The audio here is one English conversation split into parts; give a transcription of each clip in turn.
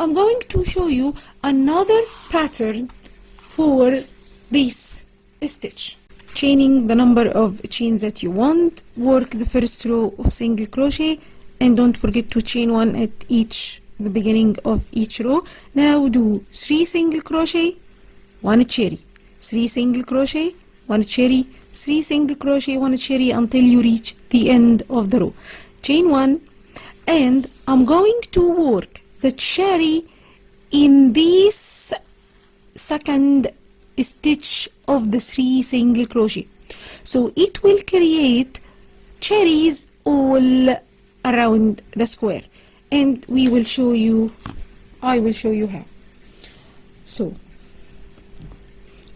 I'm going to show you another pattern for this stitch. Chaining the number of chains that you want, work the first row of single crochet, and don't forget to chain one at the beginning of each row. Now do 3 single crochet, 1 cherry, 3 single crochet, 1 cherry, 3 single crochet, 1 cherry until you reach the end of the row. Chain 1, and I'm going to work the cherry in this second stitch of the 3 single crochet, so it will create cherries all around the square, and I will show you how. So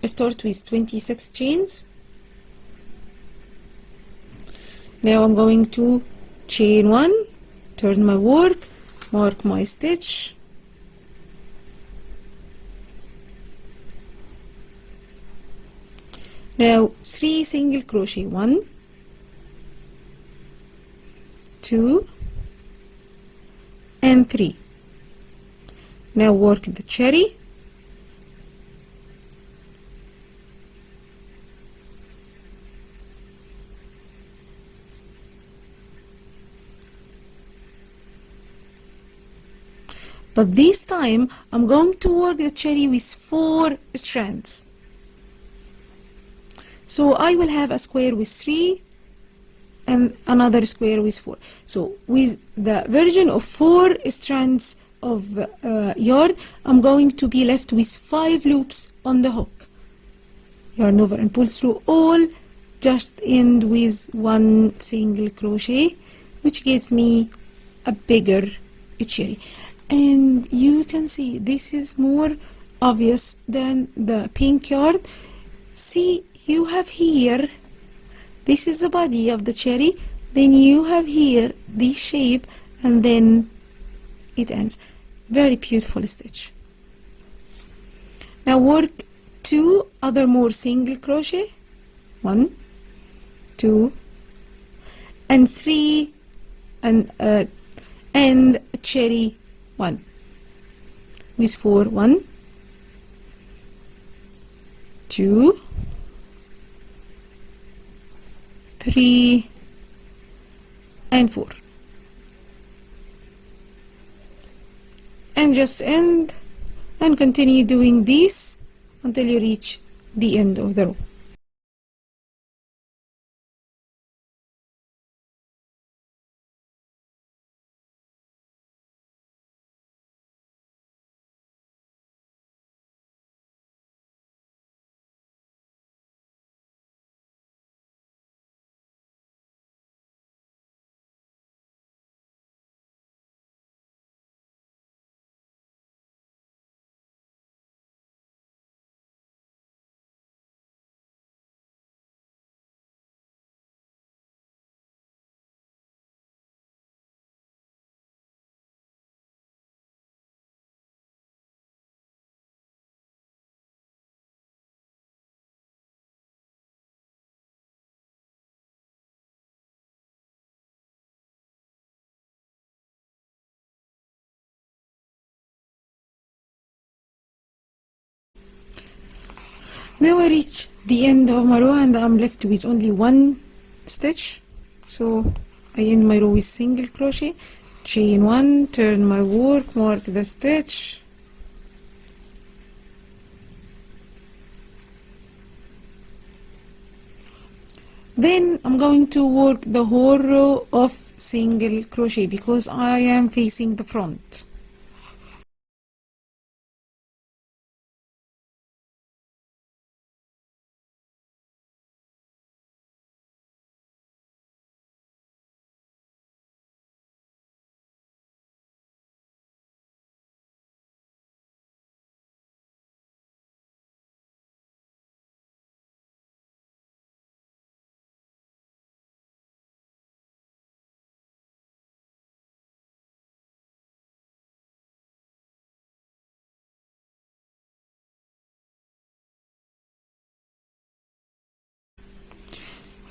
I start with 26 chains. Now I'm going to chain 1, turn my work, mark my stitch, now 3 single crochet, 1, 2 and 3. Now work the cherry, but this time I'm going to work the cherry with 4 strands. So I will have a square with 3 and another square with 4. So with the version of 4 strands of yarn, I'm going to be left with 5 loops on the hook. Yarn over and pull through all, just end with 1 single crochet, which gives me a bigger cherry. And you can see this is more obvious than the pink yarn. See, you have here, this is the body of the cherry, then you have here this shape, and then it ends. Very beautiful stitch. Now work 2 other more single crochet, 1, 2 and 3, and cherry 1 with 4, 1, 2, 3 and 4, and just end and continue doing this until you reach the end of the row. Now I reach the end of my row and I'm left with only 1 stitch. So I end my row with single crochet, chain 1, turn my work, mark the stitch, then I'm going to work the whole row of single crochet because I am facing the front.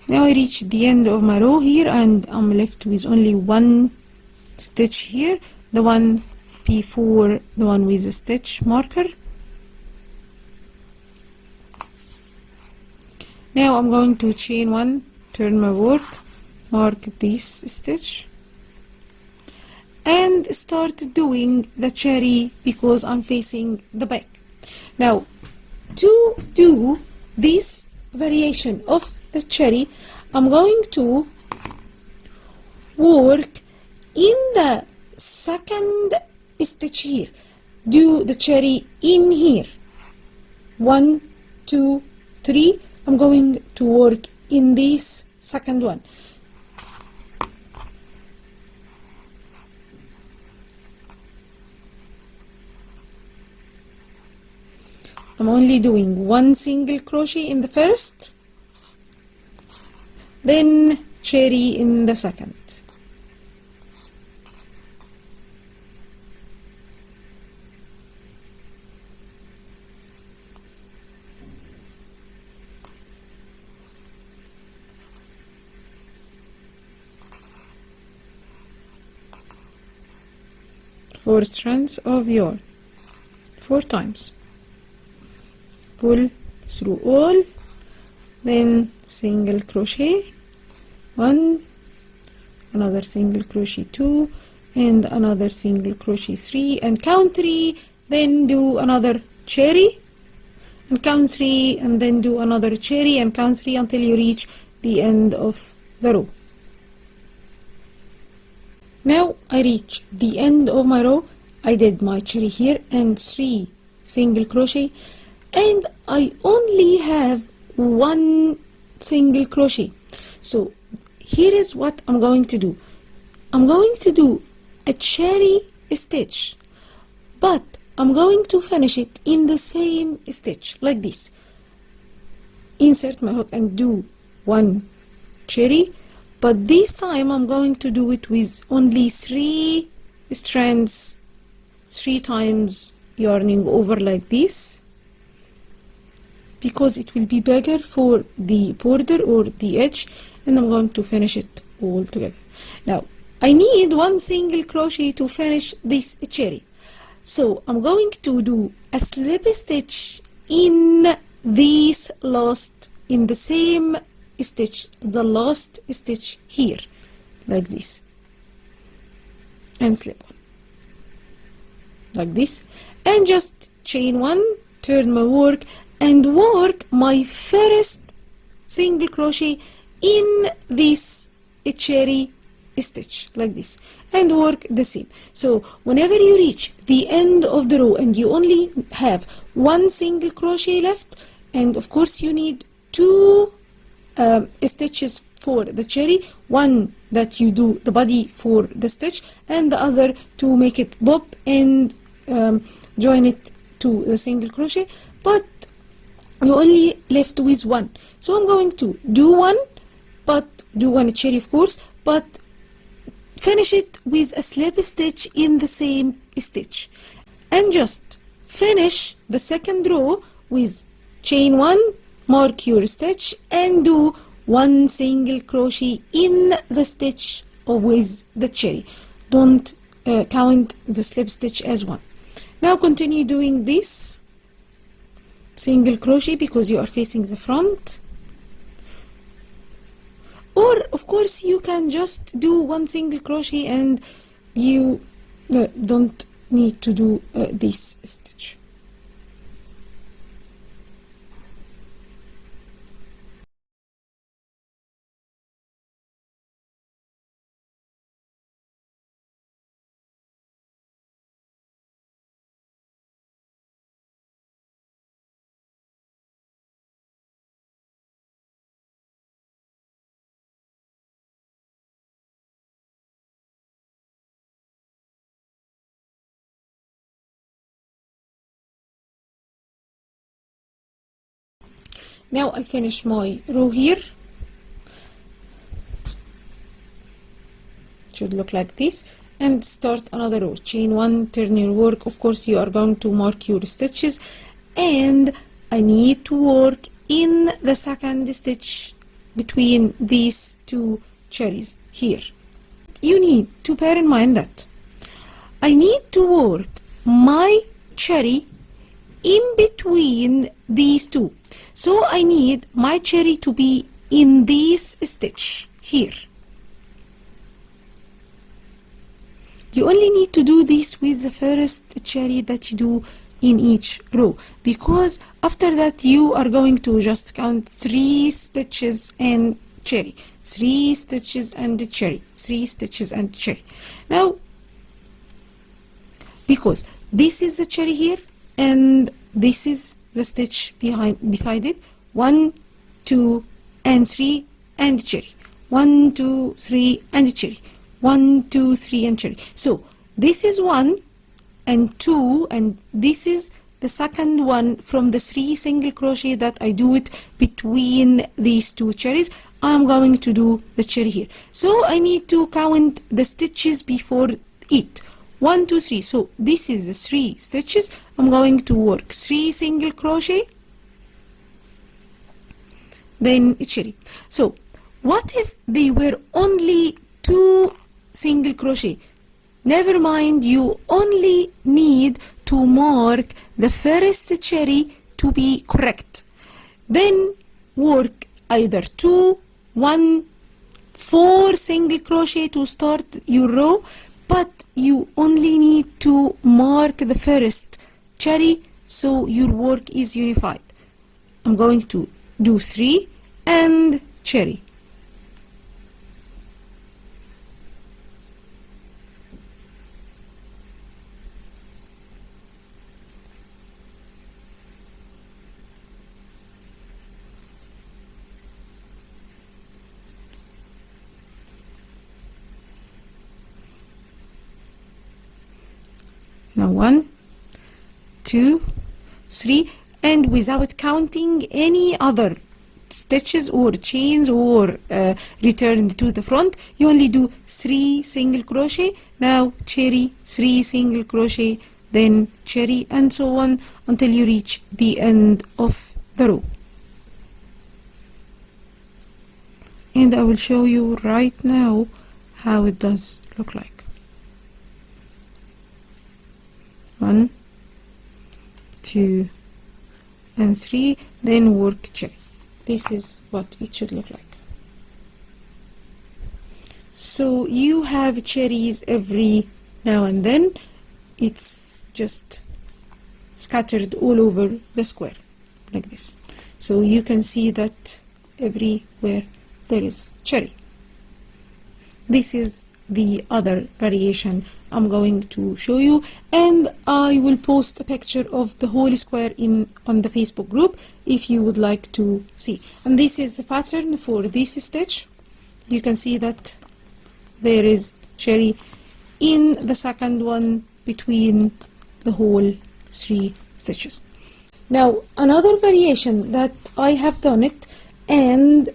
Now I reach the end of my row here and I'm left with only 1 stitch here, the one before the one with the stitch marker. Now I'm going to chain one, turn my work, mark this stitch, and start doing the cherry because I'm facing the back. Now, to do this variation of the cherry, I'm going to work in the second stitch here. Do the cherry in here. 1, 2, 3. I'm going to work in this second one. I'm only doing one single crochet in the first, then cherry in the second. Four strands of yarn, 4 times. Pull through all, then single crochet 1, another single crochet 2, and another single crochet 3, and count 3, then do another cherry, and count 3, and then do another cherry, and count 3 until you reach the end of the row. Now I reach the end of my row. I did my cherry here and 3 single crochet, and I only have 1 single crochet. So here is what I'm going to do. I'm going to do a cherry stitch, but I'm going to finish it in the same stitch like this. Insert my hook and do 1 cherry, but this time I'm going to do it with only 3 strands, 3 times yarning over like this, because it will be bigger for the border or the edge, and I'm going to finish it all together. Now I need 1 single crochet to finish this cherry, so I'm going to do a slip stitch in this last, in the same stitch, the last stitch here like this, and slip one like this, and just chain 1, turn my work, and work my first single crochet in this cherry stitch like this, and work the same. So whenever you reach the end of the row and you only have 1 single crochet left, and of course you need 2 stitches for the cherry, 1 that you do the body for the stitch, and the other to make it bob and join it to the single crochet, but you only left with 1. So I'm going to do 1, but do 1 cherry of course, but finish it with a slip stitch in the same stitch, and just finish the second row with chain 1, mark your stitch, and do 1 single crochet in the stitch with the cherry. Don't count the slip stitch as 1. Now continue doing this single crochet because you are facing the front, or of course you can just do 1 single crochet and you don't need to do this stitch. Now I finish my row here. It should look like this, and start another row. Chain 1, turn your work. Of course you are going to mark your stitches, and I need to work in the second stitch between these 2 cherries here. You need to bear in mind that I need to work my cherry in between these two. So I need my cherry to be in this stitch here. You only need to do this with the first cherry that you do in each row, because after that you are going to just count 3 stitches and cherry, 3 stitches and cherry, 3 stitches and cherry. Now, because this is the cherry here and this is the stitch beside it, 1, 2 and 3 and cherry, 1, 2, 3 and cherry, 1, 2, 3 and cherry. So this is 1 and 2, and this is the second one from the 3 single crochet that I do it between these 2 cherries. I'm going to do the cherry here, so I need to count the stitches before it. 1, 2, 3. So this is the 3 stitches. I'm going to work 3 single crochet, then cherry. So what if they were only 2 single crochet? Never mind, you only need to mark the first cherry to be correct. Then work either 2, 1, 4 single crochet to start your row, but you only need to mark the first cherry so your work is unified. I'm going to do 3 and cherry. Now 1, 2, 3, and without counting any other stitches or chains or return to the front, you only do 3 single crochet. Now cherry, 3 single crochet, then cherry, and so on until you reach the end of the row. And I will show you right now how it does look like. 1, 2 and 3, then work cherry. This is what it should look like. So you have cherries every now and then. It's just scattered all over the square like this. So you can see that everywhere there is cherry. This is the other variation I'm going to show you, and I will post a picture of the whole square on the Facebook group if you would like to see. And this is the pattern for this stitch. You can see that there is cherry in the second one between the whole 3 stitches. Now another variation that I have done it, and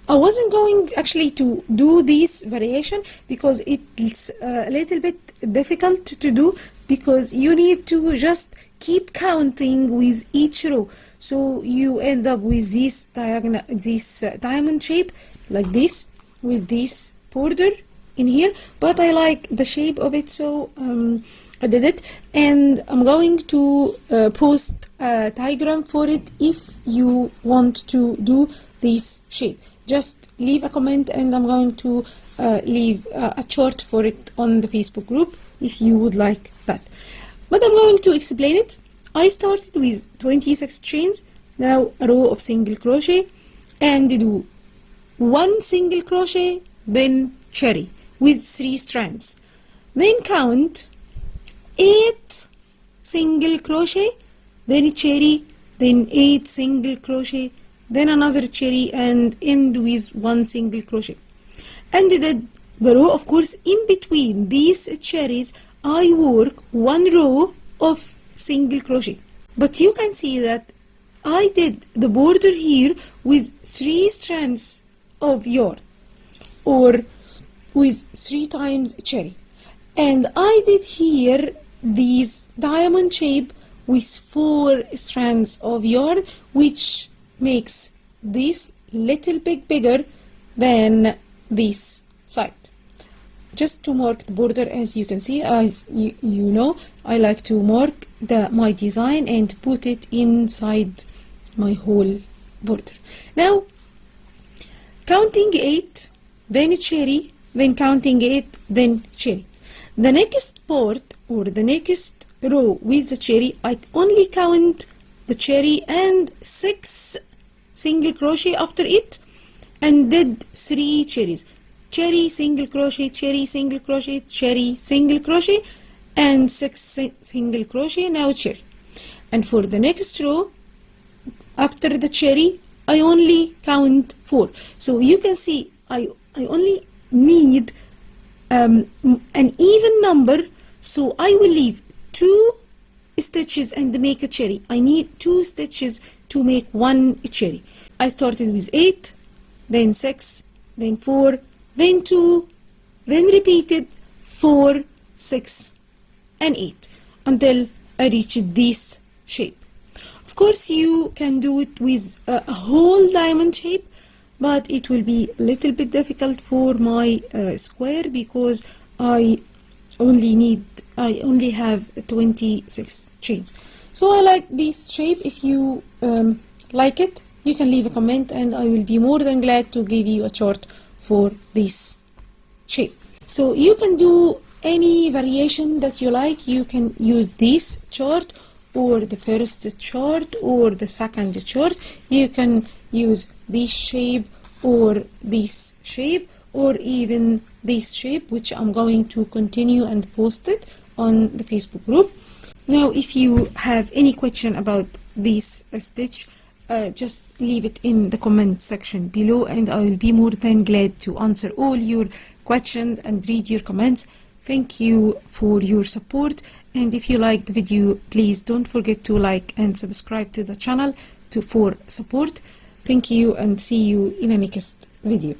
I wasn't going actually to do this variation because it's a little bit difficult to do, because you need to just keep counting with each row, so you end up with this diamond shape like this with this border in here. But I like the shape of it, so I did it, and I'm going to post a diagram for it if you want to do this shape. Just leave a comment and I'm going to leave a chart for it on the Facebook group if you would like that. But I'm going to explain it. I started with 26 chains, now a row of single crochet, and do 1 single crochet, then cherry with 3 strands. Then count 8 single crochet, then cherry, then 8 single crochet, then another cherry, and end with 1 single crochet. And the row, of course, in between these cherries I work 1 row of single crochet. But you can see that I did the border here with 3 strands of yarn, or with 3 times cherry, and I did here these diamond shape with 4 strands of yarn, which makes this little bit bigger than this side. just to mark the border. As you can see, as you know, I like to mark my design and put it inside my whole border. Now counting 8, then cherry, then counting 8, then cherry. The next part or the next row with the cherry, I only count the cherry and 6 single crochet after it, and did 3 cherries. Cherry, single crochet, cherry, single crochet, cherry, single crochet, and 6 single crochet. Now cherry. And for the next row after the cherry, I only count 4. So you can see I only need an even number, so I will leave 2 stitches and make a cherry. I need 2 stitches to make 1 cherry. I started with 8, then 6, then 4, then 2, then repeated 4, 6, and 8 until I reached this shape. Of course, you can do it with a whole diamond shape, but it will be a little bit difficult for my square because I only have 26 chains. So I like this shape. If you like it, you can leave a comment and I will be more than glad to give you a chart for this shape. So you can do any variation that you like. You can use this chart or the first chart or the second chart. You can use this shape or this shape or even this shape, which I'm going to continue and post it on the Facebook group. Now if you have any question about this stitch, just leave it in the comment section below and I will be more than glad to answer all your questions and read your comments. Thank you for your support, and if you like the video, please don't forget to like and subscribe to the channel for support. Thank you and see you in the next video.